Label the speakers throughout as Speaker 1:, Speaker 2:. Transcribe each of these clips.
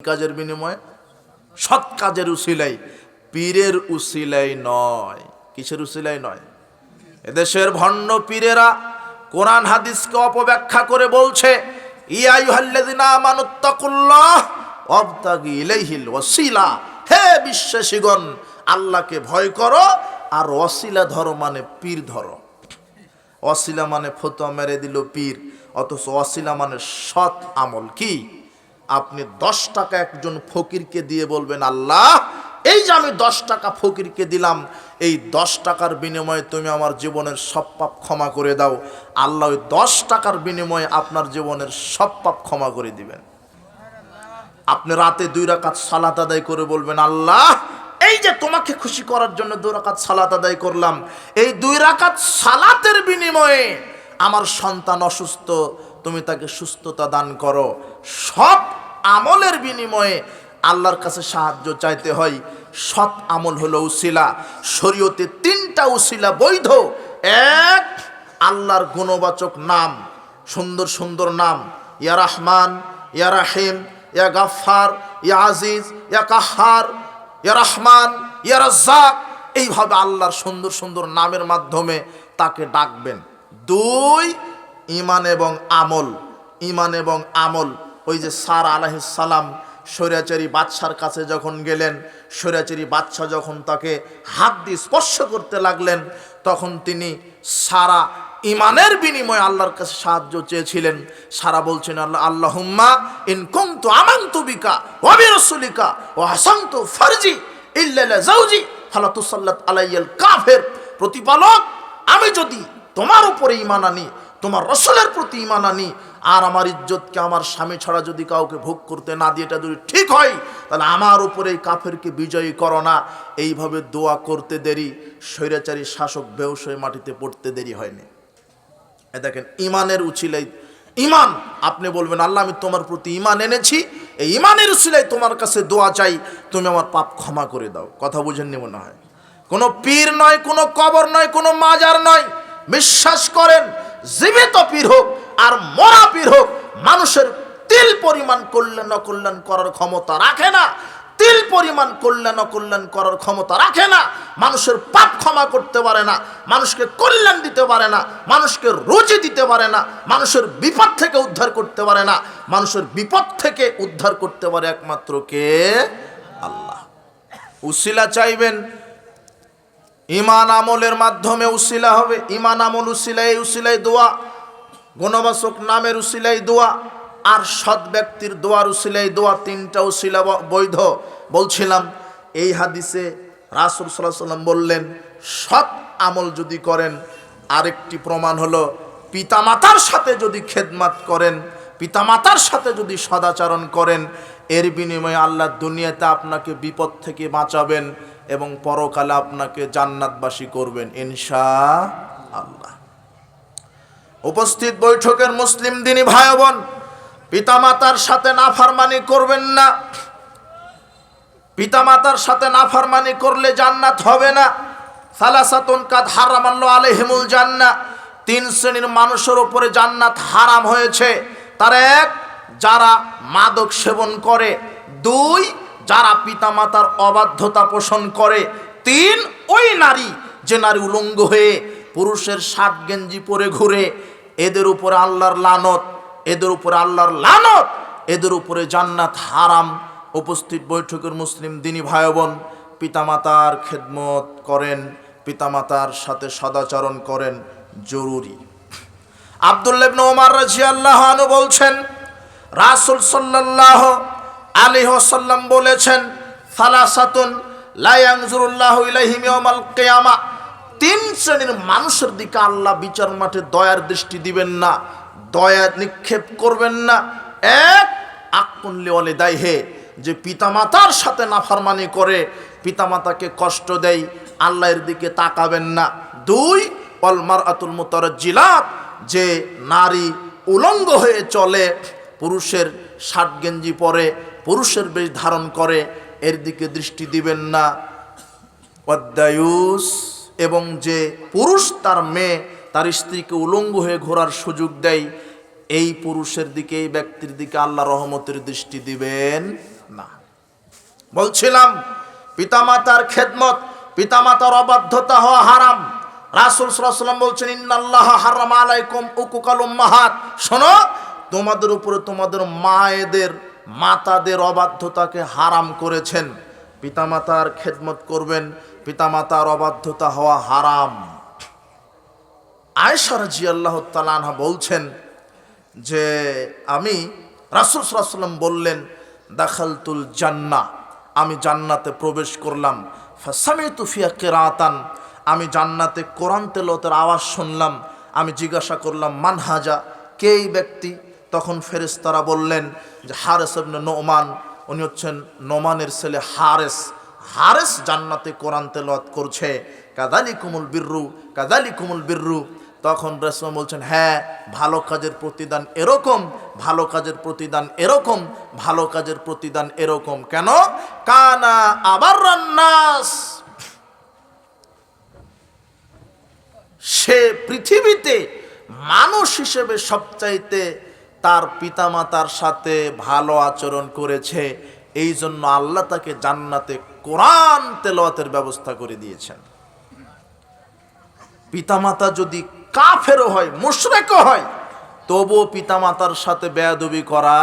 Speaker 1: কাজের বিনিময়ে, সৎ কাজের উসিলাই, পীরের উসিলাই নয়। কিসের উসিলাই নয়? এদেশের ভণ্ড পীরেরা কোরআন হাদিসকে অপব্যাখ্যা করে বলছে ইয়া আইয়ুহাল্লাযিনা আমানুত্তাকুল্লাহ ওয়াবতাগু ইলাইহিল ওয়াসিলা, হে বিশ্বাসীগণ আল্লাহকে ভয় করো আর ওয়াসিলা ধরো, মানে পীর ধরো। ওয়াসিলা মানে ফতোয়া মেরে দিল পীর, অথচ ওয়াসিলা মানে সৎ আমল। কি? আপনি 10 টাকা একজন ফকিরকে দিয়ে বলবেন, আল্লাহ এই যে আমি 10 টাকা ফকিরকে দিলাম, এই 10 টাকার বিনিময়ে তুমি আমার জীবনের সব পাপ ক্ষমা করে দাও। আল্লাহ ওই 10 টাকার বিনিময়ে আপনার জীবনের সব পাপ ক্ষমা করে দিবেন। আপনি রাতে 2 রাকাত সালাত আদায় করে বলবেন, আল্লাহ এই যে তোমাকে খুশি করার জন্য 2 রাকাত সালাত আদায় করলাম, এই 2 রাকাত সালাতের বিনিময়ে আমার সন্তান অসুস্থ, তুমি তাকে সুস্থতা দান করো। সব আমলের বিনিময়ে আল্লাহর কাছে সাহায্য চাইতে হয়। সৎ আমল হলো উসিলা। শরীয়তে 3টা উসিলা বৈধ। 1, আল্লাহর গুণবাচক নাম, সুন্দর সুন্দর নাম, ইয়া রহমান, ইয়া রাহিম, ইয়া গাফফার, ইয়া আজিজ, ইয়া কাহ্হার, ইয়া রহমান, ইয়া রাজ্জাক, এইভাবে আল্লাহর সুন্দর সুন্দর নামের মাধ্যমে তাকে ডাকবেন। 2, ঈমান এবং আমল। ঈমান এবং আমল। ওই যে সারা আলাইহিস সালাম স্বৈরাচারী বাদশার কাছে যখন গেলেন, স্বৈরাচারী বাদশা যখন তাকে হাত দিয়ে স্পর্শ করতে লাগলেন, তখন তিনি সারা ঈমানের বিনিময়ে আল্লাহর কাছে সাহায্য চেয়েছিলেন। সারা বলছেন, আল্লাহুম্মা ইন কুনতু আমানতু বিকা ওয়া বিরাসূলিকা ওয়া হাসানতু ফারজি ইল্লা লা যাওজি ফালা তুসাল্লাত আলাইয়াল কাফির। প্রতিপালক, আমি যদি তোমার উপরে ঈমান আনি, তোমার রাসূলের প্রতি ঈমান আনি, আর আমার ইজ্জতকে আমার স্বামী ছাড়া যদি কাউকে ভোগ করতে না দিয়ে এটা যদি ঠিক হয়, তাহলে আমার উপরে এই কাফেরকে বিজয়ী করো না। এইভাবে দোয়া করতে দেরি, স্বৈরাচারী শাসক বেহুশ হয়ে মাটিতে পড়তে দেরি হয়নি। দেখেন, ঈমানের উছিলাই ঈমান। আপনি বলবেন, আল্লাহ আমি তোমার প্রতি ঈমান এনেছি, এই ঈমানের উছিলাই তোমার কাছে দোয়া চাই, তুমি আমার পাপ ক্ষমা করে দাও। কথা বুঝেননি মনে হয়? কোনো পীর নয়, কোনো কবর নয়, কোনো মাজার নয়। বিশ্বাস করেন, জীবিত পীর হোক আর মরা পীর হোক, মানুষের তিল পরিমাণ কল্যাণ অকল্যাণ করার ক্ষমতা রাখে না। তিল পরিমাণ কল্যাণ অকল্যাণ করার ক্ষমতা রাখে না। মানুষের পাপ ক্ষমা করতে পারে না, মানুষকে কল্যাণ দিতে পারে না, মানুষকে রুজি দিতে পারে না, মানুষের বিপদ থেকে উদ্ধার করতে পারে না। মানুষের বিপদ থেকে উদ্ধার করতে পারে একমাত্র কে? আল্লাহ। উসিলা চাইবেন, ঈমান আমলের মাধ্যমে উসিলা হবে। ঈমান আমল উসিলা, এই উসিলাই দোয়া, গুণবাচক নামের উসিলাই দোয়া, আর সৎ ব্যক্তির দোয়ার উসিলাই দোয়া। 3টা উসিলা বৈধ। বলছিলাম, এই হাদিসে রাসূল সাল্লাল্লাহু আলাইহি ওয়াসাল্লাম বললেন, সৎ আমল যদি করেন, আরেকটি প্রমাণ হলো পিতামাতার সাথে যদি খেদমত করেন, পিতামাতার সাথে যদি সদাচরণ করেন, এর বিনিময়ে আল্লাহ দুনিয়াতে আপনাকে বিপদ থেকে বাঁচাবেন এবং পরকালে আপনাকে জান্নাতবাসী করবেন ইনশাআল্লাহ। উপস্থিত বৈঠকের মুসলিম দিনী ভাই বোন, পিতামাতার সাথে নাফরমানি করবেন না। পিতামাতার সাথে নাফরমানি করলে জান্নাত হবে না। সালাসাতুন কাদ হারামাল্লাহু আলাইহিমুল জান্নাহ, 3 শ্রেণীর মানুষের উপরে জান্নাত হারাম হয়েছে। তার 1, যারা মাদক সেবন করে। 2, যারা পিতামাতার অবাধ্যতা পোষণ করে। 3, ওই নারী যে নারী উলঙ্গ হয়ে পুরুষের শার্ট গেঞ্জি পরে ঘুরে। এদের উপরে আল্লাহর লানত, এদের উপরে আল্লাহর লানত, এদের উপরে জান্নাত হারাম। উপস্থিত বৈঠকের মুসলিম দিনী ভাই বোন, পিতামাতার খেদমত করেন, পিতামাতার সাথে সদাচরণ করেন, জরুরি। আব্দুল্লাহ ইবনে ওমর রাদিয়াল্লাহু আনহু বলছেন, রাসূল সাল্লাল্লাহু আলাইহি ওয়াসাল্লাম বলেছেন, সালাসাতুন লা ইয়ানজুরুল্লাহু ইলাইহিম ইয়াওমাল কিয়ামা, 3 শ্রেণীর মানুষের দিকে আল্লাহ বিচার মাঠে দয়ার দৃষ্টি দিবেন না, দয়া নিক্ষেপ করবেন না। 1, আকুন লিওয়ালিদাইহি, যে পিতামাতার সাথে নাফরমানি করে, পিতামাতাকে কষ্ট দেয়, আল্লাহর দিকে তাকাবেন না। 2, ওয়াল মারআতুল মুতারাজ্জিলাত, যে নারী উলঙ্গ হয়ে চলে, পুরুষের শার্ট গেঞ্জি পরে, পুরুষের বেশ ধারণ করে, এর দিকে দৃষ্টি দিবেন না। ওয়াদ্দায়ুস, এবং যে পুরুষ তার মেয়ে, তার স্ত্রীকে উলঙ্গ হয়ে ঘোরার সুযোগ দেয়, এই পুরুষের দিকে, এই ব্যক্তির দিকে আল্লাহ রহমতের দৃষ্টি দিবেন না। বলছিলাম পিতামাতার খেদমত, পিতামাতার অবাধ্যতা হওয়া হারাম। রাসূল সাল্লাল্লাহু আলাইহি ওয়াসাল্লাম বলছেন ইন্নাল্লাহা হারামা আলাইকুম উকুকাল উম্মাহাত, শোনো তোমাদের উপরে তোমাদের মায়েদের মাতাদের অবাধ্যতাকে হারাম করেছেন। পিতামাতার খেদমত করবেন, পিতামাতার অবাধ্যতা হওয়া হারাম। আয়েশা রাদিয়াল্লাহু তাআলা আনহা বলছেন যে আমি রাসূল সাল্লাল্লাহু আলাইহি ওয়াসাল্লাম বললেন দাখালতুল জান্নাহ, আমি জান্নাতে প্রবেশ করলাম। ফাসামিতু ফিহা কিরাআতান, আমি জান্নাতে কোরআন তেলাওয়াতের আওয়াজ শুনলাম। আমি জিজ্ঞাসা করলাম মান হাজা, কে এই ব্যক্তি? তখন ফেরেশতারা বললেন যে হারেস ইবনে নোমান, উনি হচ্ছেন নোমানের ছেলে হারেস। হারেস জান্নাতে কোরআন তেলাওয়াত করছে। কাযালিকুমুল বিররু কাযালিকুমুল বিররু। তখন রাসূল বলছেন হ্যাঁ, ভালো কাজের প্রতিদান এরকম, ভালো কাজের প্রতিদান এরকম, ভালো কাজের প্রতিদান এরকম। কেন? কানা আবাররান নাস, সে পৃথিবীতে মানুষ হিসেবে সবচাইতে তার পিতামাতার সাথে ভালো আচরণ করেছে, এই জন্য আল্লাহ তাকে জান্নাতে কোরআন তেলাওয়াতের ব্যবস্থা করে দিয়েছেন। পিতামাতা যদি কাফেরও হয়, মুশরিকও হয়, তবুও পিতামাতার সাথে বেয়াদবি করা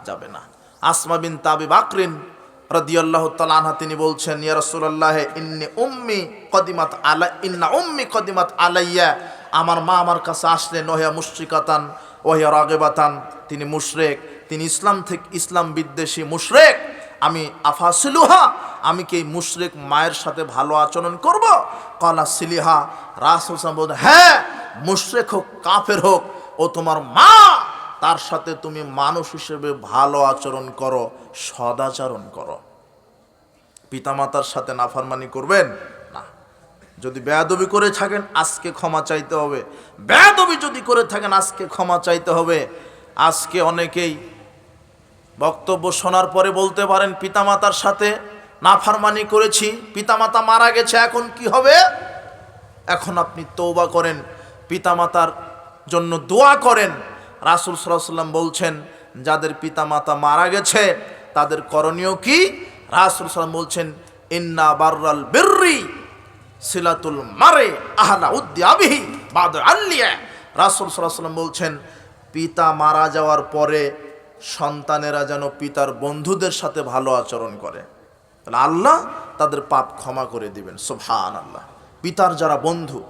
Speaker 1: যাবে না। আসমা বিনত আবি বকর রাদিয়াল্লাহু তাআলা আনহা তিনি বলছেন ইয়া রাসূলুল্লাহ ইন্না উম্মি কদিমাত আলাইয়া, আমার মা আমার কাছে আসলেন ওহিয়া মুশরিকাতান ওহিয়া রাগিবাতান, তিনি মুশরিক, তিনি ইসলাম বিদ্বেষী মুশরিক। আমি আফাসিলুহা, আমি কি এই মুশরিক মায়ের সাথে ভালো আচরণ করব? ক্বালা সিলিহা, রাসূল সাল্লাল্লাহু আলাইহি ওয়াসাল্লাম বলেন হ্যাঁ, মুশরিক হোক কাফের হোক, ও তোমার মা, তার সাথে তুমি মানুষ হিসেবে ভালো আচরণ করো, সদাচরণ করো। পিতামাতার সাথে নাফরমানি করবেন না। যদি বেয়াদবি করে থাকেন আজকে ক্ষমা চাইতে হবে, বেয়াদবি যদি করে থাকেন আজকে ক্ষমা চাইতে হবে। আজকে অনেকেই বক্তব্য শোনার পরে বলতে পারেন পিতামাতার সাথে নাফরমানি করেছি, পিতামাতা মারা গেছে, এখন কি হবে? এখন আপনি তওবা করেন, পিতামাতার জন্য দোয়া করেন। রাসূল সাল্লাল্লাহু আলাইহি ওয়াসাল্লাম বলছেন যাদের পিতামাতা মারা গেছে তাদের করণীয় কি? রাসূল সাল্লাল্লাহু আলাইহি ওয়াসাল্লাম বলছেন ইন্না বাররাল বিররি সিলাতুল মারে আহলা উদ্দি আবিহি বাদ আল্লিয়া। রাসূল সাল্লাল্লাহু আলাইহি ওয়াসাল্লাম বলছেন পিতা মারা যাওয়ার পরে সন্তানেরা যেন পিতার বন্ধুদের সাথে ভালো আচরণ করে, তাহলে আল্লাহ তাদের পাপ ক্ষমা করে দিবেন। সুবহানাল্লাহ। পিতার যারা বন্ধু,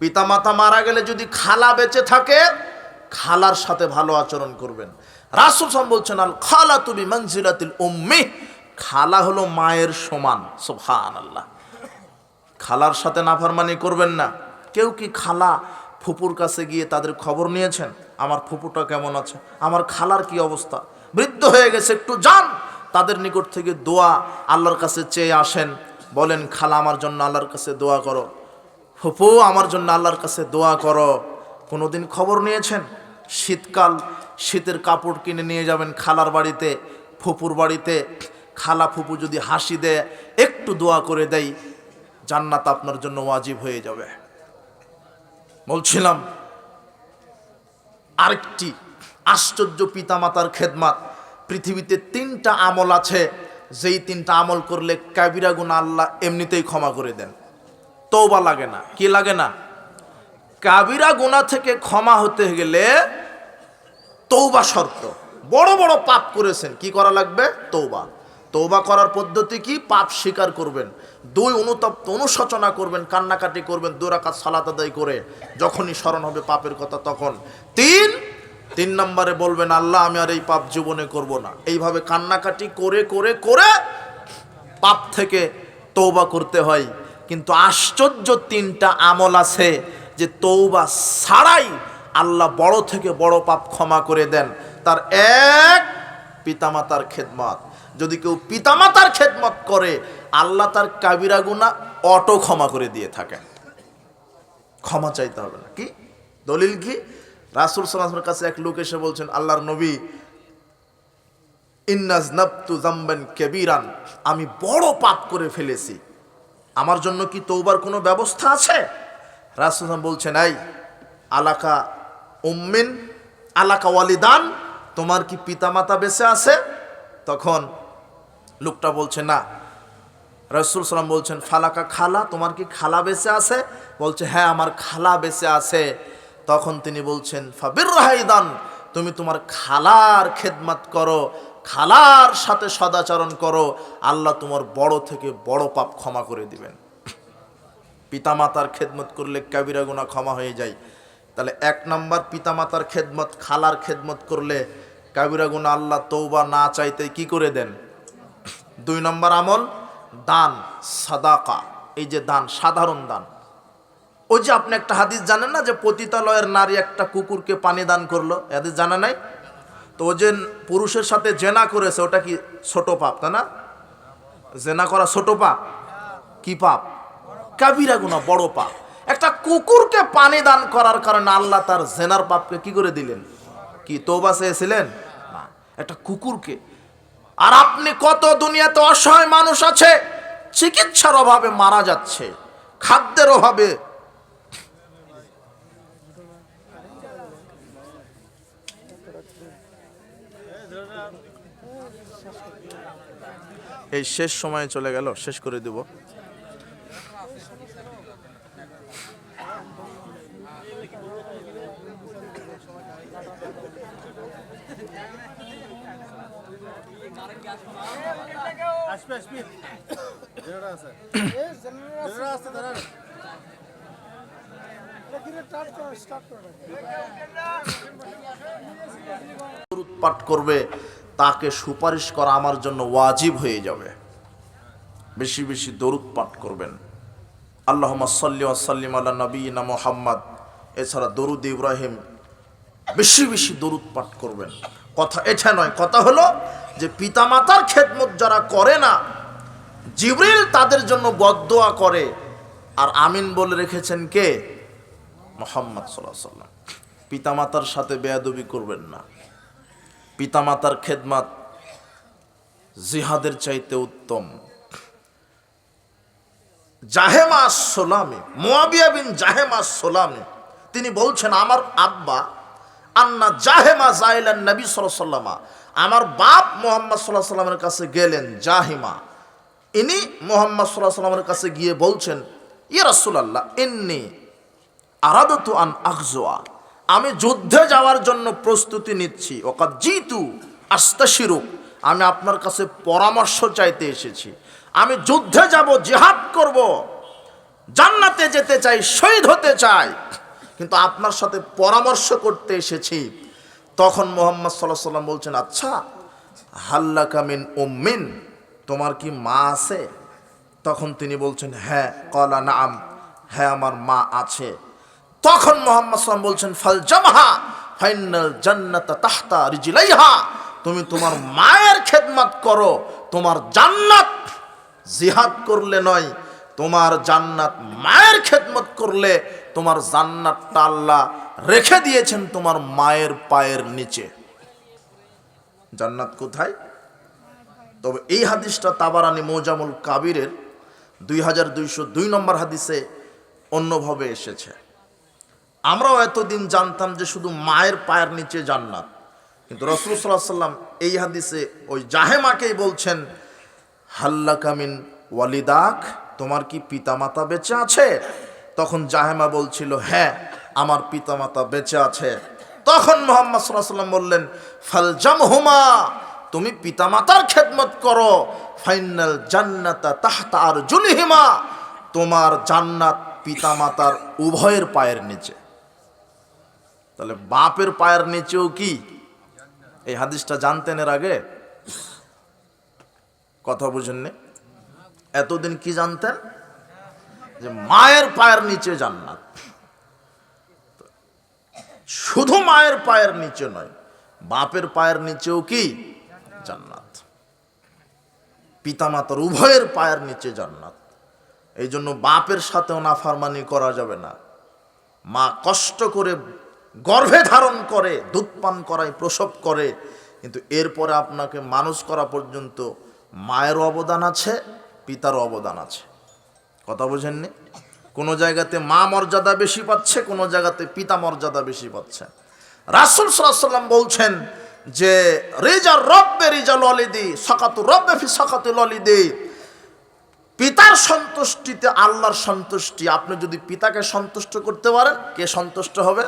Speaker 1: পিতামাতা মারা গেলে যদি খালা বেঁচে থাকে খালার সাথে ভালো আচরণ করবেন। রাসূল সাল্লাল্লাহু আলাইহি ওয়াসাল্লাম বলছেন আল খালাতু বিমানজিলাতিল উম্মি, খালা হলো মায়ের সমান। সুবহানাল্লাহ। খালার সাথে নাফরমানি করবেন না। কেউ কি খালা ফুপুর কাছে গিয়ে তাদের খবর নিয়েছেন? আমার ফুপুটা কেমন আছে, আমার খালার কি অবস্থা, বৃদ্ধ হয়ে গেছে, একটু যান তাদের নিকট থেকে দোয়া আল্লাহর কাছে চেয়ে আসেন, বলেন খালা আমার জন্য আল্লাহর কাছে দোয়া করো, ফুপু আমার জন্য আল্লাহর কাছে দোয়া করো। কোনোদিন খবর নিয়েছেন? শীতকাল, শীতের কাপড় কিনে নিয়ে যাবেন খালার বাড়িতে, ফুপুর বাড়িতে, খালা ফুপু যদি হাসি দেয়, একটু দোয়া করে দেয়, জান্নাত আপনার জন্য ওয়াজিব হয়ে যাবে। বলছিলাম আরেকটি আশ্চর্য পিতামাতার খেদমত। পৃথিবীতে 3টা আমল আছে, যেই 3টা আমল করলে কাবিরা গুনাহ আল্লাহ এমনিতেই ক্ষমা করে দেন, তওবা লাগে না। কি লাগে না? কাবিরা গুনাহ থেকে ক্ষমা হতে গেলে তওবা শর্ত। বড় বড় পাপ করেছেন, কি করা লাগবে? তওবা। তওবা করার পদ্ধতি কি? পাপ স্বীকার করবেন, 2 অনুতপ্ত অনুশোচনা করবেন, কান্নাকাটি করবেন 2 রাকাত সালাত আদায় করে, যখনই স্মরণ হবে পাপের কথা তখন। 3 নম্বরে বলবেন আল্লাহ আমি আর এই পাপ জীবনে করব না। এইভাবে কান্নাকাটি করে করে করে পাপ থেকে তওবা করতে হয়। কিন্তু আশ্চর্য 3টা আমল আছে যে তওবা ছাড়াই আল্লাহ বড় থেকে বড় পাপ ক্ষমা করে দেন। তার এক, পিতামাতার খেদমত। যদি কেউ পিতামাতার খেদমত করে আল্লাহ তার কাবিরা গুনাহ অটো ক্ষমা করে দিয়ে থাকেন, ক্ষমা চাইতে হবে না। কি দলিল? কি রাসূল সাল্লাল্লাহু আলাইহি ওয়াসাল্লামের কাছে এক লোক এসে বলছেন আল্লাহর নবী ইন্নাজনাবতু যামবান কাবীরান, আমি বড় পাপ করে ফেলেছি, আমার জন্য কি তওবার কোনো ব্যবস্থা আছে? রাসূল সাল্লাল্লাহু আলাইহি ওয়াসাল্লাম বলছেন এই আলাকা উম্মিন আলাকা ওয়ালিদান, তোমার কি পিতামাতা বেঁচে আছে? তখন লোকটা বলছে না। রাসূল সাল্লাম বলছেন ফালাকা খালা, তোমার কি খালা বেঁচে আছে? বলছে হ্যাঁ, আমার খালা বেঁচে আছে। তখন তিনি বলছেন ফাবিররাহাইদান, তুমি তোমার খালার খেদমত করো, খালার সাথে সদাচরণ করো, আল্লাহ তোমার বড় থেকে বড় পাপ ক্ষমা করে দিবেন। পিতামাতার খেদমত করলে কাবিরা গুনাহ ক্ষমা হয়ে যায়। তাহলে 1 নাম্বার পিতামাতার খেদমত, খালার খেদমত করলে কাবিরা গুনাহ আল্লাহ তওবা না চাইতে কি করে দেন। 2 নম্বর আমল দান, সাদাকা। এই যে দান, সাধারণ দান। ওই যে আপনি একটা হাদিস জানেন না যে পতিতালয়ের নারী একটা কুকুরকে পানি দান করলো, হাদিস জানা নাই? তো ও যে পুরুষের সাথে জেনা করেছে, ওটা কি ছোট পাপ? তা না, জেনা করা ছোট পাপ? কি পাপ? কাবিরা গুনাহ, বড় পাপ। একটা কুকুরকে পানি দান করার কারণে আল্লাহ তার জেনার পাপকে কি করে দিলেন? কি তওবা চেয়েছিলেন? না, একটা কুকুরকে। আর আপনি কত দুনিয়াতে অসহায় মানুষ আছে, চিকিৎসার অভাবে মারা যাচ্ছে, খাদ্যের অভাবে। এই শেষ সময়ে চলে গেল, শেষ করে দেব। দরুদ পাঠ করবে, তাকে সুপারিশ করা আমার জন্য ওয়াজিব হয়ে যাবে। বেশি বেশি দরুদ পাঠ করবেন। আল্লাহুম্মা সাল্লি ওয়া সাল্লিম আলা নবিয়িনা মুহাম্মদ। এছাড়া দরুদ ইব্রাহিম, বেশি বেশি দরুদ পাঠ করবেন। কথা এটা নয়, কথা হলো যে পিতামাতার খেদমত যারা করে না, জিবরিল তাদের জন্য বদদোয়া করে। আর আমিন বলে রেখেছেন কে? মুহাম্মদ সাল্লাল্লাহু আলাইহি ওয়াসাল্লাম। পিতামাতার সাথে বেয়াদবি করবেন না। পিতামাতার খেদমত জিহাদের চাইতে উত্তম। জাহেমা সোলামি, মুয়াবিয়া বিন জাহেমা সোলামি, তিনি বলছেন আমার আব্বা আন্না জাহেমা জাইলান নবী সাল্লাল্লাহু আলাইহি ওয়াসাল্লাম, আমার বাপ মুহাম্মদ সাল্লাল্লাহু আলাইহি ওয়াসাল্লামের কাছে গেলেন। জাহিমা, ইনি মুহাম্মদ সাল্লাল্লাহু আলাইহি ওয়াসাল্লামের কাছে গিয়ে বলছেন ইয়া রাসূলুল্লাহ ইন্নী আরাদতু আন আখজুয়া, আমি যুদ্ধে যাওয়ার জন্য প্রস্তুতি নিচ্ছি। ওয়াকাদ জিতু আস্তাশিরুক, আমি আপনার কাছে পরামর্শ চাইতে এসেছি। আমি যুদ্ধে যাব, জিহাদ করব, জান্নাতে যেতে চাই, শহীদ হতে চাই, কিন্তু আপনার সাথে পরামর্শ করতে এসেছি। তখন মুহাম্মদ সাল্লাল্লাহু আলাইহি ওয়াসাল্লাম বলছেন আচ্ছা হাল্লাকা মিন উম্মিন, তোমার কি মা আছে? তখন তিনি বলছেন হ্যাঁ। ক্বালা নাআম, হ্যাঁ আমার মা আছে। তখন মুহাম্মদ সাল্লাল্লাহু আলাইহি ওয়াসাল্লাম বলছেন ফাল জামহা ফাইনাল জান্নাতা তাহতা রিজলাইহা, তুমি তোমার মায়ের খেদমত করো, তোমার জান্নাত জিহাদ করলে নয়, তোমার জান্নাত মায়ের খেদমত করলে। তোমার জান্নাতটা আল্লাহ রেখে দিয়েছেন তোমার মায়ের পায়ের নিচে। জান্নাত কোথায়? তবে এই হাদিসটা তাবারানী মুজামুল কাবিরের 2202 নম্বর হাদিসে অন্যভাবে এসেছে। আমরাও এতদিন জানতাম যে শুধু মায়ের পায়ের নিচে জান্নাত, কিন্তু রাসূল সাল্লাল্লাহু আলাইহি ওয়াসাল্লাম এই হাদিসে ওই জাহেমাকেই বলছেন হাল্লাকা মিন ওয়ালিদাক, তোমার কি পিতামাতা বেঁচে আছে? তখন জাহেমা বলছিল হ্যাঁ আমার পিতামাতা বেঁচে আছে। তখন মুহাম্মদ সাল্লাল্লাহু আলাইহি ওয়াসাল্লাম বললেন ফালজামহুমা, তুমি পিতামাতার খেদমত করো, ফাইনাল জান্নাতা তাহতা আরজুলিহিমা, তোমার জান্নাত পিতামাতার উভয়ের পায়ের নিচে। তাহলে বাপের পায়ের নিচেও কি? এই হাদিসটা জানতেন এর আগে? কথা বুঝেননি? এতদিন কি জানতেন? যে মায়ের পায়ের নিচে জান্নাত। শুধু মায়ের পায়ের নিচে নয়, বাপের পায়ের নিচেও কি জান্নাত। পিতামাতার উভয়ের পায়ের নিচে জান্নাত। এই জন্য বাপের সাথেও নাফরমানি করা যাবে না। মা কষ্ট করে গর্ভে ধারণ করে, দুধ পান করায়, প্রসব করে, কিন্তু এরপরে আপনাকে মানুষ করা পর্যন্ত মায়েরও অবদান আছে, পিতারও অবদান আছে। কথা বোঝেননি? কোনো জায়গাতে মা মর্যাদা বেশি পাচ্ছে, কোনো জায়গাতে পিতা মর্যাদা বেশি পাচ্ছে। রাসূল সাল্লাল্লাহু আলাইহি ওয়াসাল্লাম বলছেন যে রিজা রব্বে রিজা ললিদি সাকাতু রব্বে ফি সাকাতু ললিদি, পিতার সন্তুষ্টিতে আল্লাহর সন্তুষ্টি। আপনি যদি পিতাকে সন্তুষ্ট করতে পারেন, কে সন্তুষ্ট হবে?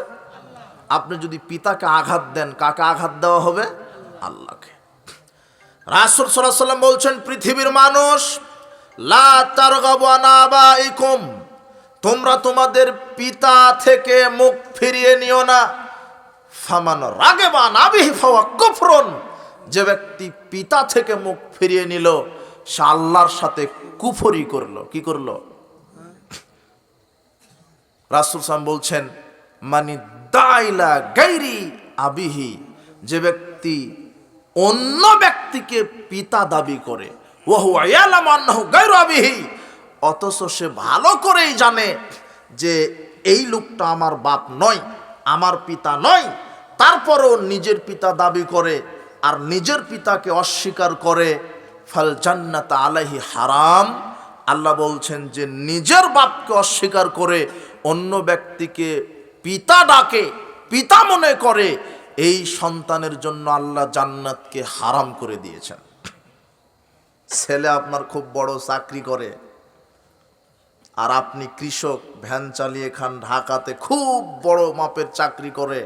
Speaker 1: আপনি যদি পিতাকে আঘাত দেন, কাকে আঘাত দেওয়া হবে? আল্লাহকে। রাসূল সাল্লাল্লাহু আলাইহি ওয়াসাল্লাম বলছেন, পৃথিবীর মানুষ, লা তারগাবু আন আবাইকুম, তোমরা তোমাদের পিতা থেকে মুখ ফিরিয়ে নিও না। ফামান রাগিবা আন আবিহি ফাওয়া কুফরুন, যে ব্যক্তি পিতা থেকে মুখ ফিরিয়ে নিল সে আল্লাহর সাথে কুফরি করলো। কি করলো? রাসূল সাল্লাল্লাহু বলছেন, মানি দাইলা গাইরি আবিহি, যে ব্যক্তি অন্য ব্যক্তিকে পিতা দাবি করে, ওয়া হুয়া ইয়ালামু আন্নাহু গায়রু আবিহি, অথচ সে ভালো করেই জানে যে এই লোকটা আমার বাপ নয়, আমার পিতা নয়, তারপরও নিজের পিতা দাবি করে আর নিজের পিতাকে অস্বীকার করে, ফাল জান্নাত আলাইহি হারাম। আল্লাহ বলছেন যে নিজের বাপকে অস্বীকার করে অন্য ব্যক্তিকে পিতা ডাকে, পিতা মনে করে, এই সন্তানের জন্য আল্লাহ জান্নাতকে হারাম করে দিয়েছেন। ছেলে আপনার খুব বড় চাকরি করে আর আপনি কৃষক, ভ্যান চালিয়ে খান, ঢাকাতে খুব বড় মাপের চাকরি করে,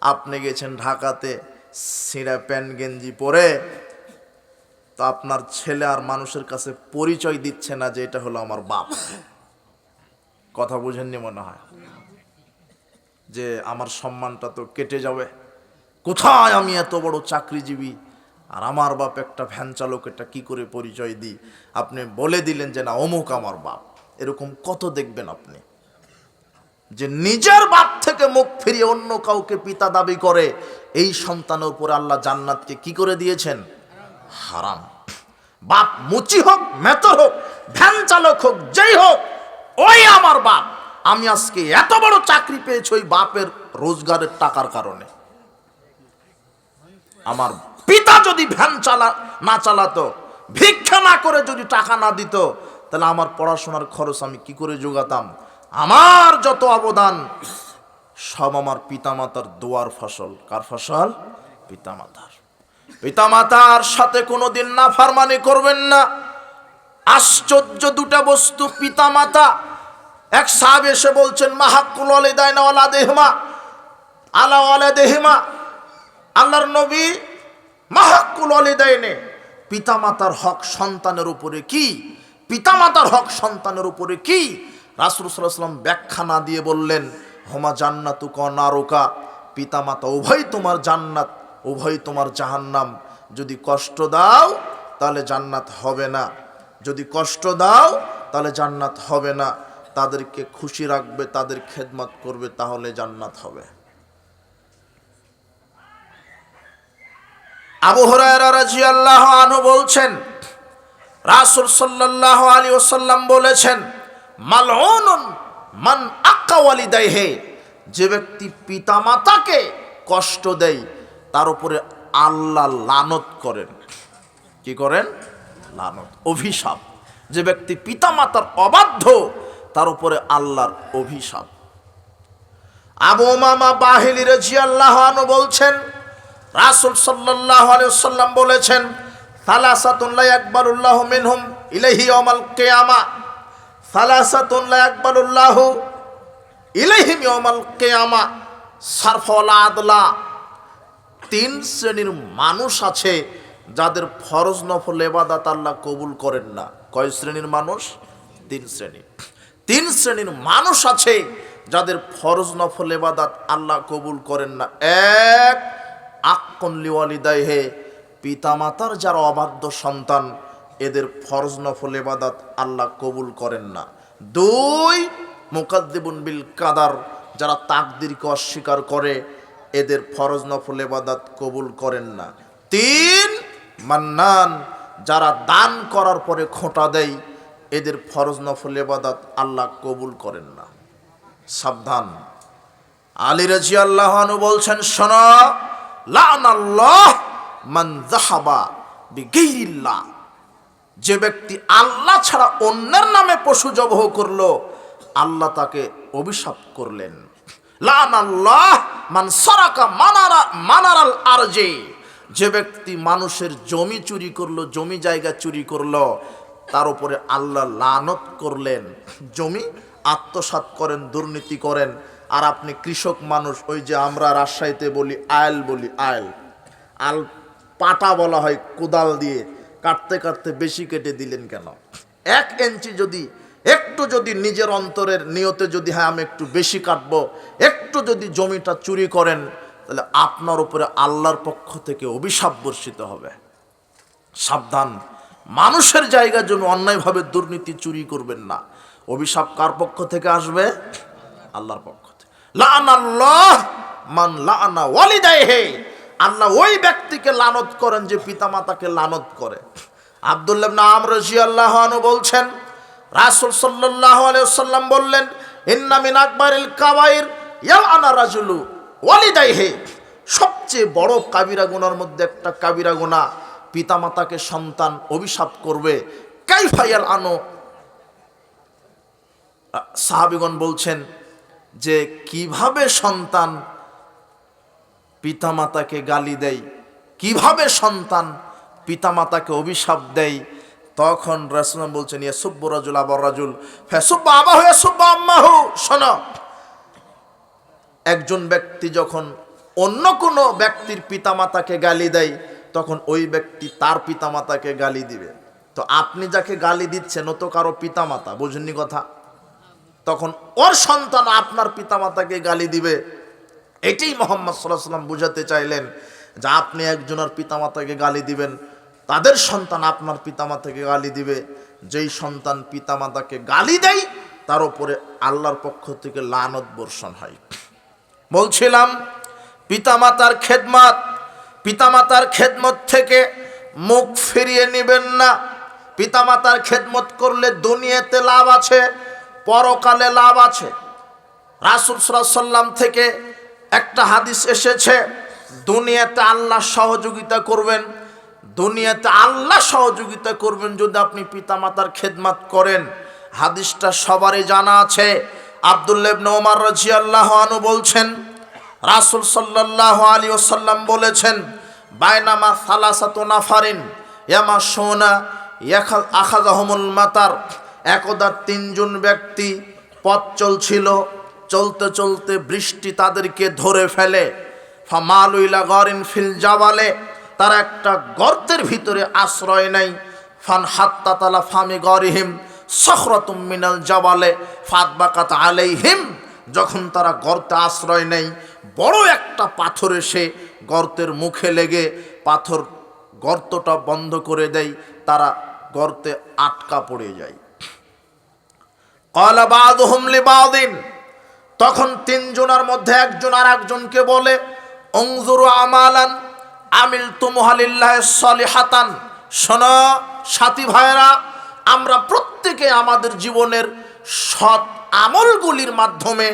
Speaker 1: আপনি গেছেন ঢাকাতে ছিঁড়া প্যান্ট গেঞ্জি পরে, তো আপনার ছেলে আর মানুষের কাছে পরিচয় দিচ্ছে না যে এটা হলো আমার বাপ। কথা বুঝেননি মনে হয়, যে আমার সম্মানটা তো কেটে যাবে, কোথায় আমি এত বড় চাকরিজীবী আর আমার বাপ একটা ভ্যান চালক, এটা কি করে পরিচয় দিই? আপনি বলে দিলেন যে না অমুক আমার বাপ। এরকম কত দেখবেন আপনি, যে নিজের বাপ থেকে মুখ ফিরিয়ে অন্য কাউকে পিতা দাবি করে, এই সন্তানের উপরে আল্লাহ জান্নাতকে কি করে দিয়েছেন? হারাম। বাপ মুচি হোক, মেতর হোক, ভ্যান চালক হোক, যেই হোক, ওই আমার বাপ। আমি আজকে এত বড় চাকরি পেয়েছি ওই বাপের রোজগারের টাকার কারণে। আমার পিতা যদি ভ্যান না চালাতো, ভিক্ষা না করে যদি টাকা না দিত, তাহলে আমার পড়াশোনার খরচ আমি কি করে যোগাতাম? আমার যত অবদান সব আমার পিতামাতার দোয়ার ফসল। কার ফসল? পিতামাতার। পিতামাতার সাথে কোনোদিন নাফরমানি করবেন না। আশ্চর্য দুটা বস্তু পিতামাতা। এক সাহাবী এসে বলছেন, মা হাক্কুল ওয়ালিদাইনা ওয়ালাদিহিমা আলা ওয়ালাদিহিমা, আল্লাহর নবী, মা হাক্কুল ওয়ালিদাইনে, পিতামাতার হক সন্তানের উপরে কি? পিতামাতার হক সন্তানের উপরে কি? রাসূল সাল্লাল্লাহু আলাইহি ওয়াসাল্লাম ব্যাখ্যা না দিয়ে বললেন, হুমা জান্নাতুকা ওয়া নারুকা, পিতামাতা উভয় তোমার জান্নাত, উভয় তোমার জাহান্নাম। যদি কষ্ট দাও তাহলে জান্নাত হবে না, যদি কষ্ট দাও তাহলে জান্নাত হবে না। তাদেরকে খুশি রাখবে, তাদের খেদমত করবে, তাহলে জান্নাত হবে। আবু হুরায়রা রাদিয়াল্লাহু আনহু বলছেন, রাসূল সাল্লাল্লাহু আলাইহি ওয়াসাল্লাম বলেছেন, মালউনুন মান আক্কা ওয়ালিদাইহি, যে ব্যক্তি পিতামাতাকে কষ্ট দেয় তার উপরে আল্লাহ লানত করেন। কি করেন? লানত, অভিশাপ। যে ব্যক্তি পিতামাতার অবাধ্য তার উপরে আল্লাহর অভিশাপ। আবু উমামা বাহিলি রাদিয়াল্লাহু আনহু বলছেন, রাসূল সাল্লাল্লাহু আলাইহি ওয়াসাল্লাম বলেছেন, সালাসাতুন লা ইয়াকবালুল্লাহু মিনহুম ইলাইহি ইয়াউমাল কিয়ামা, সালাসাতুন লা ইয়াকবালুল্লাহু ইলাইহিম ইয়াউমাল কিয়ামা সারফুল আদলা। তিন শ্রেণীর মানুষ আছে যাদের ফরজ নফল ইবাদত আল্লাহ কবুল করেন না। কয় শ্রেণীর মানুষ? তিন শ্রেণী। তিন শ্রেণীর মানুষ আছে যাদের ফরজ নফল ইবাদত আল্লাহ কবুল করেন না। এক, আক্কুন লিওয়ালিদাইহি, পিতামাতার যারা অবাধ্য সন্তান, এদের ফরজ নফল ইবাদত আল্লাহ কবুল করেন না। দুই, মুকাদ্দিবুন বিল কাদার, যারা তাকদীরকে অস্বীকার করে, এদের ফরজ নফল ইবাদত কবুল করেন না। তিন, মান্নান, যারা দান করার পরে খোঁটা দেয়, এদের ফরজ নফল ইবাদত আল্লাহ কবুল করেন না। সাবধান। আলী রাদিয়াল্লাহু আনহু বলছেন, শোনো, লানাল্লাহ মান যাহাবা বিগাইরিল্লাহ, যে ব্যক্তি আল্লাহ ছাড়া অন্যের নামে পশু জবহ করলো, আল্লাহ তাকে অভিশাপ করলেন। লানাল্লাহ মান সারাকা মানারাল আরজি, যে ব্যক্তি মানুষের জমি চুরি করলো, জমি জায়গা চুরি করলো, তার উপরে আল্লাহ লানত করলেন। জমি আত্মসাৎ করেন, দুর্নীতি করেন, আর আপনি কৃষক মানুষ, ওই যে আমরা রাজশাহীতে বলি আল আল পাটা বলা হয়, কোদাল দিয়ে কাটতে কাটতে বেশি কেটে দিলেন কেন? 1 ইঞ্চি যদি একটু যদি নিজের অন্তরের নিয়তে যদি হ্যাঁ আমি একটু বেশি কাটবো, একটু যদি জমিটা চুরি করেন, তাহলে আপনার উপরে আল্লাহর পক্ষ থেকে অভিশাপ বর্ষিত হবে। সাবধান, মানুষের জায়গা জমি অন্যায়ভাবে দুর্নীতি চুরি করবেন না। অভিশাপ কার পক্ষ থেকে আসবে? আল্লাহর পক্ষ থেকে। লাআনাল্লাহ মান লাআনা ওয়ালিদাইহি, আল্লাহ ওই ব্যক্তিকে লানত করেন যে পিতামাতাকে লানত করে। আব্দুল্লাহ ইবনে আমর রাদিয়াল্লাহু আনহু বলছেন, রাসূল সাল্লাল্লাহু আলাইহি ওয়াসাল্লাম বললেন, ইন্না মিন আকবারিল কাবাইর ইয়ালআনা রাজুলু ওয়ালিদাইহি, সবচেয়ে বড় কাবিরা গুনার মধ্যে একটা কাবিরা গুনাহ, পিতামাতাকে সন্তান অভিশাপ করবে। কাইফা ইয়ালআনু, সাহাবীগণ বলছেন যে কিভাবে সন্তান পিতামাতাকে গালি দেয়, কিভাবে সন্তান পিতামাতাকে অভিশাপ দেয়। তখন রাসূল বলছেন, ইয়াসুব্বু রাজুল আবার রাজুল ফাসুব্বু আবাহু ইয়াসুব্বু আম্মাহু। শোনো, একজন ব্যক্তি যখন অন্য কোনো ব্যক্তির পিতামাতাকে গালি দেয়, তখন ওই ব্যক্তি তার পিতামাতাকে গালি দিবে। তো আপনি যাকে গালি দিচ্ছেন ও তো কারো পিতামাতা, বুঝেননি কথা? তখন ওর সন্তান আপনার পিতামাতাকে গালি দিবে। এটাই মুহাম্মদ সাল্লাল্লাহু আলাইহি ওয়াসাল্লাম বুঝাতে চাইলেন, যে আপনি একজনের পিতামাতাকে গালি দিবেন, তাদের সন্তান আপনার পিতামাতাকে গালি দিবে। যেই সন্তান পিতামাতাকে গালি দেয় তার উপরে আল্লাহর পক্ষ থেকে লানত বর্ষণ হয়। বলছিলাম পিতামাতার খেদমত, পিতামাতার খেদমত থেকে মুখ ফিরিয়ে নেবেন না। পিতামাতার খেদমত করলে দুনিয়াতে লাভ আছে, পরকালে লাভ আছে। রাসূল সাল্লাল্লাহু আলাইহি ওয়াসাল্লাম থেকে একটা হাদিস এসেছে, দুনিয়াতে আল্লাহ সহযোগিতা করবেন, দুনিয়াতে আল্লাহ সহযোগিতা করবেন যদি আপনি পিতামাতার খেদমত করেন। হাদিসটা সবারই জানা আছে। আব্দুল্লাহ ইবনে ওমর রাদিয়াল্লাহু আনহু বলছেন, রাসূল সাল্লাল্লাহু আলাইহি ওয়াসাল্লাম বলেছেন, বাইনামা সালাসাতু নাফারিন ইয়ামাশুনা আখাযাহুমুল মাতার, একদা 3 জন ব্যক্তি পথ চলছিল, চলতে চলতে বৃষ্টি তাদেরকে ধরে ফেলে। ফামালু ইলা গারিন ফিল জাবালে, তারা একটা গর্তের ভিতরে আশ্রয় নেয়। ফান হাত্তা তালা ফামি গরিহিম সখরাতুম মিনাল জাবালে ফাতবাকাত আলাইহিম, যখন তারা গর্তে আশ্রয় নেয়, বড় একটা পাথর এসে গর্তের মুখে লেগে পাথর গর্তটা বন্ধ করে দেয়, তারা গর্তে আটকা পড়ে যায়। ক্বালা বাযুহুম লিবাযিন, তখন 3 জনের মধ্যে একজন আর একজনকে বলে, উনজুরু আমালান আমিলতুমুহা লিল্লাহি সলিহাতান। শোনো সাথী ভাইরা, আমরা প্রত্যেকে আমাদের জীবনের সৎ আমলগুলির মাধ্যমে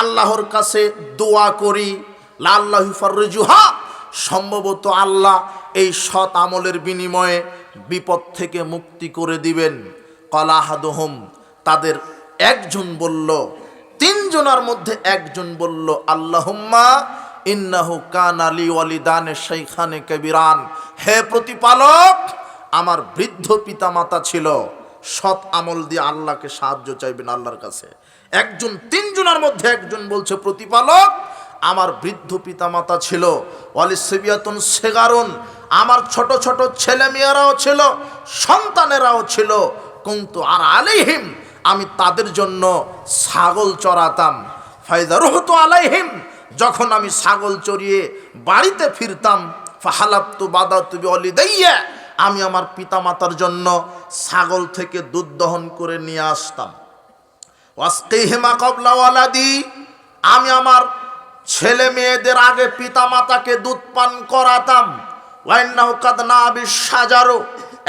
Speaker 1: আল্লাহর কাছে দোয়া করি, লাল্লাহু ফারজুহা, সম্ভবত আল্লাহ এই সৎ আমলের বিনিময়ে বিপদ থেকে মুক্তি করে দিবেন। ক্বালা আহাদুহুম, তাদের একজন বলল, 3 জনের মধ্যে একজন বলল, আল্লাহুম্মা ইন্নাহু কানা লি ওয়ালিদানে শাইখানে কাবীরান, হে প্রতিপালক, আমার বৃদ্ধ পিতামাতা ছিল। সৎ আমল দিয়ে আল্লাহকে সাহায্য চাইবেন আল্লাহর কাছে। একজন 3 জনের মধ্যে একজন বলছে, প্রতিপালক, আমার বৃদ্ধ পিতামাতা ছিল, ওয়ালিসবিয়াতুন সিগারুন, আমার ছোট ছোট ছেলে মেয়েরাও ছিল, সন্তানেরাও ছিল, কুনতু আর আলাইহিম, আমি তাদের জন্য ছাগল চড়াতাম। ফাইদা রুহতু আলাইহিম, যখন আমি ছাগল চড়িয়ে বাড়িতে ফিরতাম, ফাহালাবতু বাদাতু বিওয়ালিদাইয়া, আমি আমার পিতামাতার জন্য ছাগল থেকে দুধ দহন করে নিয়ে আসতাম। ওয়াসকিহিমা ক্বাবলা ওয়ালাদি, আমি আমার ছেলে মেয়েদের আগে পিতামাতাকে দুধ পান করাতাম। ওয়াইন্নাহু কাদ নাবিশ শাজারু,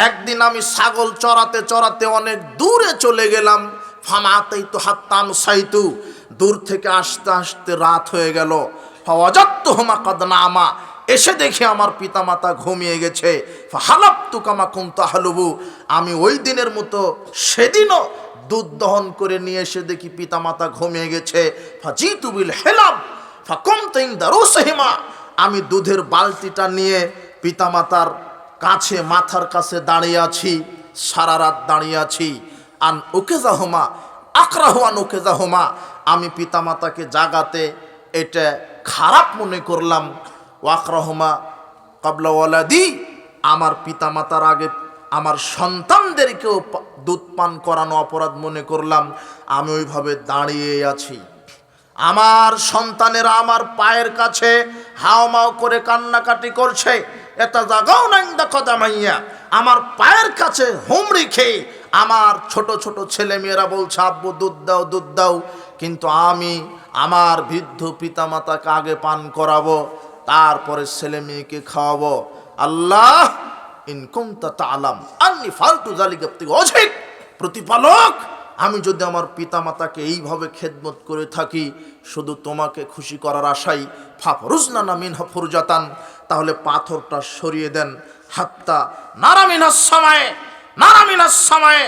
Speaker 1: একদিন আমি ছাগল চড়াতে চড়াতে অনেক দূরে চলে গেলাম। ফামাতাইতু হাত্তাম সাইতু, দূর থেকে আসতে আসতে রাত হয়ে গেল। ফাওয়াজাতুহুমা কাদ নামা, এসে দেখি আমার পিতামাতা ঘুমিয়ে গেছে। ফাহালাবতু কামা কুনতু আহলুবু, আমি ওই দিনের মতো সেদিনও দুধ দহন করে নিয়ে এসে দেখি পিতামাতা ঘুমিয়ে গেছে। ফাজিতু বিল হিলাব ফাকুমতু ইনদা রুসহিমা, আমি দুধের বালতিটা নিয়ে পিতামাতার কাছে, মাথার কাছে দাঁড়িয়ে আছি, সারা রাত দাঁড়িয়ে আছি। আন উকেজাহুমা আকরাহু আন উকেজাহুমা, আমি পিতামাতাকে জাগাতে এটা খারাপ মনে করলাম। ওয়াকরাহুমা কাবলা ওয়ালাদি, আমার পিতামাতার আগে আমার সন্তানদেরকেও দুধ পান করানো অপরাধ মনে করলাম। আমি ওইভাবে দাঁড়িয়ে আছি, আমার সন্তানেরা আমার পায়ের কাছে হাওমাও করে কান্নাকাটি করছে। এটা জাগাও নাই কদামাইয়া, আমার পায়ের কাছে হুমড়ি খেয়ে আমার ছোট ছোট ছেলে মেয়েরা বলছে আব্বু দুধ দাও দুধ দাও, কিন্তু আমি আমার বৃদ্ধ পিতামাতাকে আগে পান করাবো, তারপরে ছেলে মেয়েকে খাওয়াবো। আল্লাহ ইন কুনতা তা'লাম আন্নী ফালতু যালিকা অধিক প্রতিপালক, আমি যদি আমার পিতামাতাকে এইভাবে খেদমত করে থাকি শুধু তোমাকে খুশি করার আশায়, ফাফরুজনা মিনহা ফুরজাতান, তাহলে পাথরটা সরিয়ে দেন। হাত্তা নারামিনাস সামায়ে, নারামিনাস সামায়ে,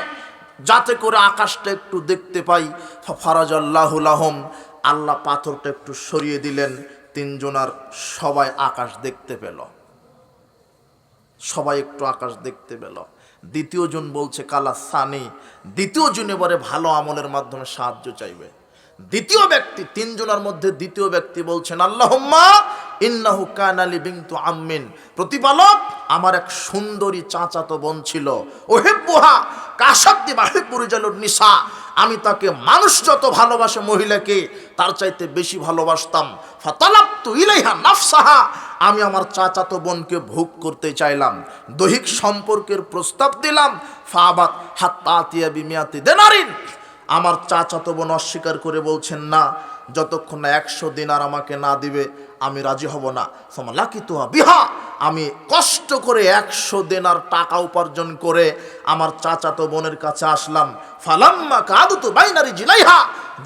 Speaker 1: যাতে করে আকাশটা একটু দেখতে পাই। ফারাজাল্লাহু লাহুম, আল্লাহ পাথরটা একটু সরিয়ে দিলেন। তিনজনার সবাই আকাশ দেখতে পেল, সবাই একটু আকাশ দেখতে পেল। দ্বিতীয় জন বলছে কালা সানি, দ্বিতীয় জন এবারে ভালো আমলের মাধ্যমে সাহায্য চাইবে। দ্বিতীয় ব্যক্তি, তিনজনের মধ্যে দ্বিতীয় ব্যক্তি বলছেন আল্লাহুম্মা ইন্নাহু কানা লি বিনতু আম্মিন, প্রতিপালক আমার এক সুন্দরী চাচাতো বোন ছিল, ওহিব্বুহা কাশাদ্দি বাহিব্বু রিজালুন নিসা, আমি তাকে মানুষ যত ভালোবাসে মহিলাকে তার চাইতে বেশি ভালোবাসতাম। ফাতালাবতু ইলাইহা নাফসাহা, আমি আমার চাচাতো বোনকে ভোগ করতে চাইলাম, দৈহিক সম্পর্কের প্রস্তাব দিলাম। ফাবাত হাত্তা আতিয়া বিমিয়াতি দিনারিন, আমার চাচাতো বোন অস্বীকার করে বলছেন না, যতক্ষণ না 100 দিনার আমাকে না দিবে আমি রাজি হব না। ফামালাকিতুহা বিহা, আমি কষ্ট করে 100 দিনার টাকা উপার্জন করে আমার চাচাতো বোনের কাছে আসলাম। ফালাম্মা কাদতু বাইনা রিজলাইহা,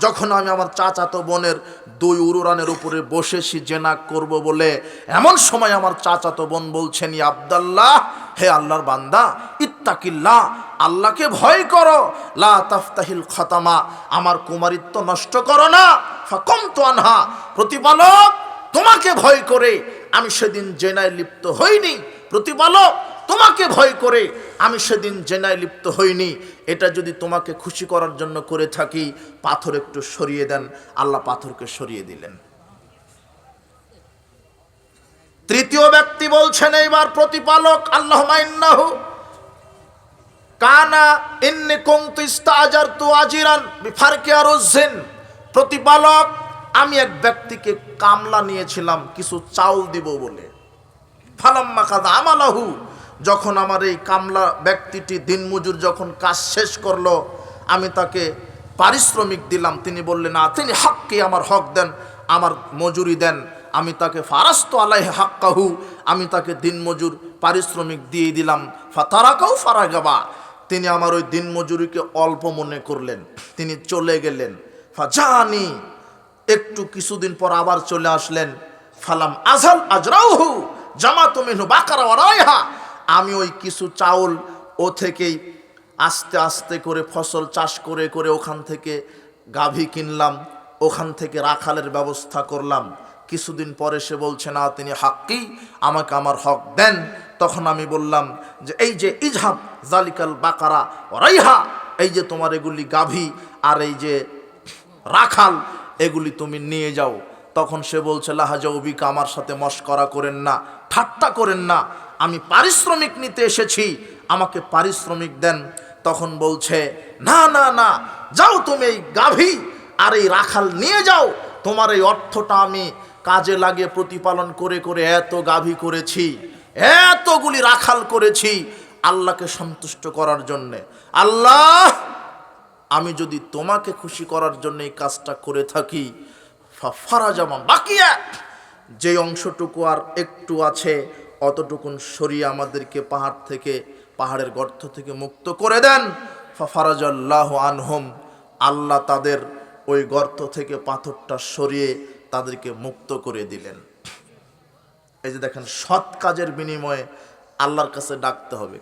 Speaker 1: যখন আমি আমার চাচাতো বোনের 2 উরুরানের উপরে বসেছি জেনা করব বলে, এমন সময় আমার চাচাতো বোন বলছেন ইয়া আব্দুল্লাহ, হে আল্লাহর বান্দা, ইত্তাকিল্লাহ, আল্লাহকে ভয় করো, লা তাফতাহিল খাতামা, আমার কুমারিত্ব নষ্ট করো না। ফাকুমতু আনহা, প্রতিপালক তোমাকে ভয় করে আমি সেদিন জেনায় লিপ্ত হইনি, প্রতিপালক তোমাকে ভয় করে আমি সেদিন জেনায় লিপ্ত হইনি। এটা যদি তোমাকে খুশি করার জন্য করে থাকি, পাথর একটু সরিয়ে দেন। আল্লাহ পাথরকে সরিয়ে দিলেন। তৃতীয় ব্যক্তি বলছেন এইবার প্রতিপালক আল্লাহুম্মা ইন্নাহু কানা ইন্নী কুনতু ইস্তাজারতু আজিরান বিফারকি আরুজিন, প্রতিপালক আমি এক ব্যক্তিকে কামলা নিয়েছিলাম কিছু চাউল দিব বলে। ফালাম্মা কাদা আমালাহু, যখন আমার এই কামলা ব্যক্তিটি দিনমজুর যখন কাজ শেষ করলো, আমি তাকে পারিশ্রমিক দিলাম। তিনি বললেন না, তিনি হাক্কি, আমার হক দেন, আমার মজুরি দেন। আমি তাকে ফারাস্তু আলাইহি হাক্কাহু, আমি তাকে দিনমজুর পারিশ্রমিক দিয়ে দিলাম। ফাতারাকাউ ফারাগাবা, তিনি আমার ওই দিনমজুরিকে অল্প মনে করলেন, তিনি চলে গেলেন। ফাজানি, একটু কিছুদিন পর আবার চলে আসলেন। ফালাম আজাল আজরাউহু জামাতু মিনহু বাকারা ওয়া রায়হা, আমি ওই কিছু চাউল ও থেকেই আস্তে আস্তে করে ফসল চাষ করে করে ওখান থেকে গাভী কিনলাম, ওখান থেকে রাখালের ব্যবস্থা করলাম। কিছুদিন পরে সে বলছে না, তিনি হাক্কি, আমাকে আমার হক দেন। তখন আমি বললাম যে এই যে ইজহাব জালিকাল বাকারা ওয়া রায়হা, এই যে তোমার এগুলি গাভী আর এই যে রাখাল, এগুলি তুমি নিয়ে যাও। তখন সে বলছে লাহাজাউবিকা, আমার সাথে মশকরা করেন না, ঠাট্টা করেন না, আমি পারিশ্রমিক নিতে এসেছি, আমাকে পারিশ্রমিক দেন। তখন বলছে না না না, যাও তুমি এই গাভী আর এই রাখাল নিয়ে যাও, তোমার এই অর্থটা আমি কাজে লাগিয়ে প্রতিপালন করে করে এত গাভী করেছি, এতগুলি রাখাল করেছি আল্লাহকে সন্তুষ্ট করার জন্যে। আল্লাহ, আমি যদি তোমাকে খুশি করার জন্য এই কাজটা করে থাকি, ফারাজামা বাকিয়া, যে অংশটুকু আর একটু আছে অতটুকুন সরিয়ে আমাদেরকে পাহাড় থেকে, পাহাড়ের গর্ত থেকে মুক্ত করে দেন। ফারাজাল্লাহু আনহুম, আল্লাহ তাদের ওই গর্ত থেকে পাথরটা সরিয়ে তাদেরকে মুক্ত করে দিলেন। এই যে দেখেন, সৎ কাজের বিনিময়ে আল্লাহর কাছে ডাকতে হবে।